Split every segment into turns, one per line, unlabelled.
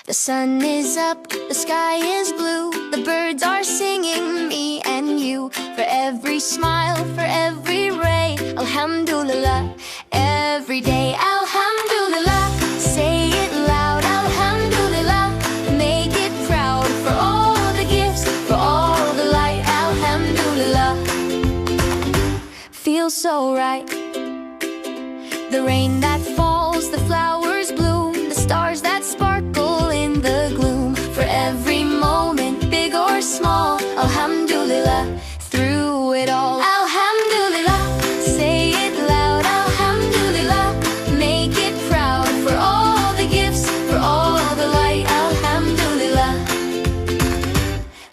The sun is up, the sky is blue, the birds are singing, me and you. For every smile, for every ray, Alhamdulillah. Every day, Alhamdulillah. Say it loud, Alhamdulillah. Make it proud for all the gifts, for all the light, Alhamdulillah. Feels so right. The rain that falls, the flowers bloom, the stars that sparkle in the gloom. For every moment, big or small, Alhamdulillah. Through it all, Alhamdulillah. Say it loud, Alhamdulillah. Make it proud for all the gifts, for all the light, Alhamdulillah.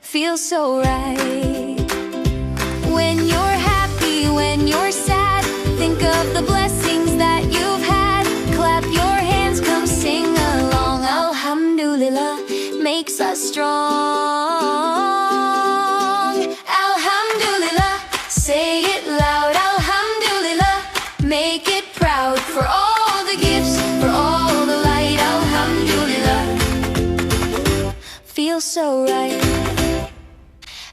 Feels so right. When you're happy, when you're sad, think of the blessings that you've had. Clap your hands, come sing along. Alhamdulillah makes us strong. Alhamdulillah, say it loud. Alhamdulillah, make it proud for all the gifts, for all the light. Alhamdulillah, feels so right.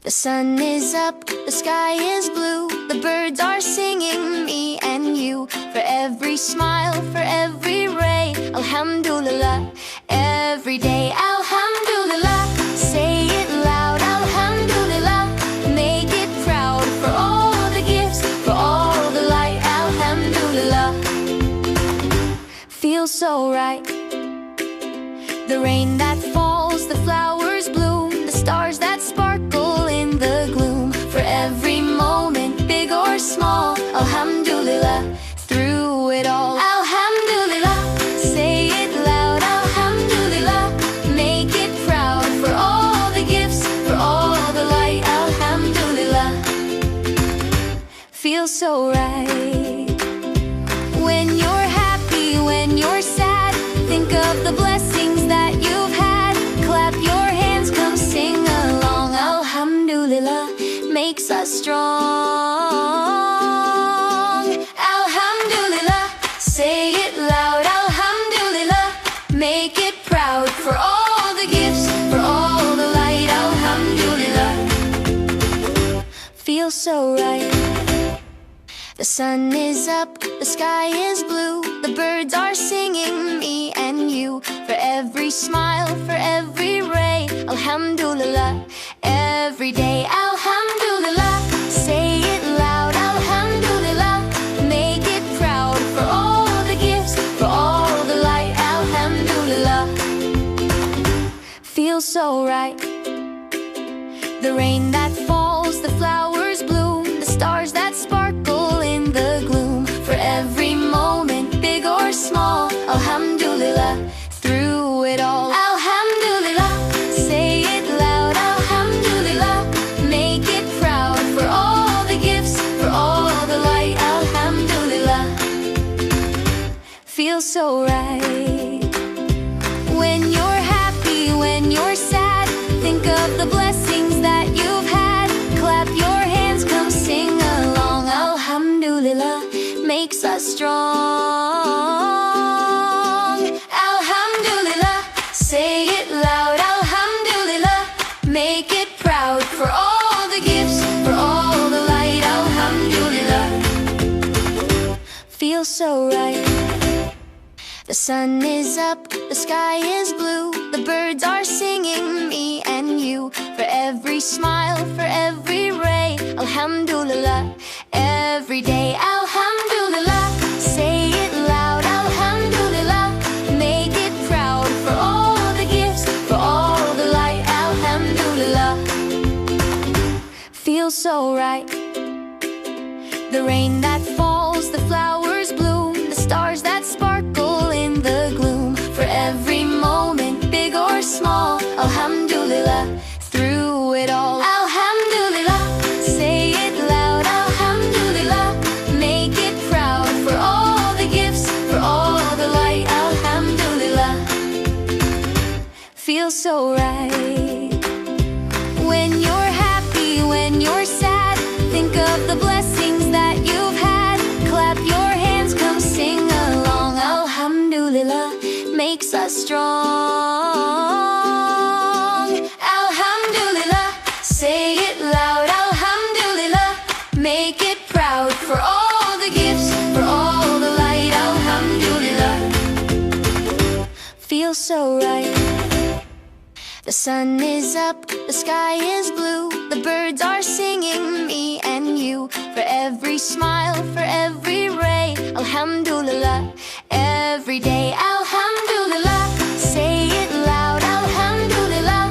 The sun is up, the sky is blue, the birds are singing, me and you. For every smile, for every ray, Alhamdulillah. Every day, Alhamdulillah. Say it loud, Alhamdulillah. Make it proud for all the gifts, for all the light, Alhamdulillah. Feels so right. The rain that falls, the flowers bloom, the stars that sparkle in the gloom. For every moment, big or small, Alhamdulillah. Through it all, Alhamdulillah. Say it loud, Alhamdulillah. Make it proud for all the gifts, for all the light, Alhamdulillah. Feels so right. When you're happy, when you're sad, think of the blessings that you've had. Clap your hands, come sing along. Alhamdulillah makes us strong. Alhamdulillah, say it loud. Alhamdulillah, make it proud for all the gifts, for all the light. Alhamdulillah, feels so right. The sun is up, the sky is blue, the birds are singing, me and you. For every smile, for every ray, Alhamdulillah. Every day, Alhamdulillah. Say it loud, Alhamdulillah. Make it proud for all the gifts, for all the light, Alhamdulillah. Feels so right. The rain that falls, the flowers bloom, the stars that sparkle in the gloom. For every moment, big or small, Alhamdulillah. Through it all, Alhamdulillah. Say it loud, Alhamdulillah. Make it proud for all the gifts, for all the light, Alhamdulillah. Feels so right. When you're happy, when you're sad, think of the blessings that you've had. Clap your hands, come sing along. Alhamdulillah makes us strong. Alhamdulillah, say it loud. Alhamdulillah, make it proud for all the gifts, for all the light. Alhamdulillah, feels so right. The sun is up, the sky is blue, the birds are singing, me and you. For every smile, for every ray, Alhamdulillah. Every day, Alhamdulillah. Say it loud, Alhamdulillah. Make it proud for all the gifts, for all the light, Alhamdulillah. Feels so right. The rain that falls, the flowers bloom, the stars that sparkle in the gloom. For every moment, big or small, Alhamdulillah. Through it all, Alhamdulillah. Say it loud, Alhamdulillah. Make it proud for all the gifts, for all the light, Alhamdulillah. Feels so right. When you're happy, when you're sad, think of the blessings that you've had. Clap your hands, come sing along. Alhamdulillah makes us strong. so right. The sun is up, the sky is blue, the birds are singing, me and you. For every smile, for every ray, alhamdulillah. Every day, alhamdulillah. Say it loud, alhamdulillah.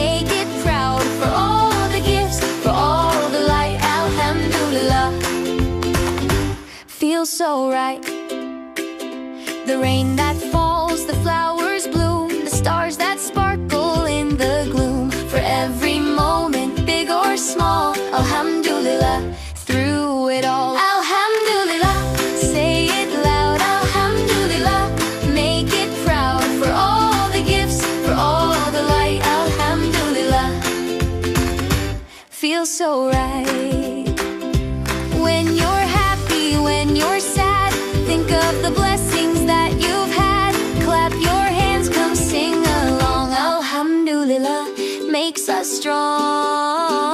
Make it proud for all the gifts, for all the light, alhamdulillah. Feels so right. The rain that falls, the flowers bloom, the stars that sparkle in the gloom. For every moment, big or small, alhamdulillah. Through it all, alhamdulillah. Say it loud, alhamdulillah. Make it proud for all the gifts, for all the light, alhamdulillah. Feels so right. When you're happy, when you're sad, think of the blessings that you've had. Clap your hands, come sing along. Alhamdulillah makes us strong.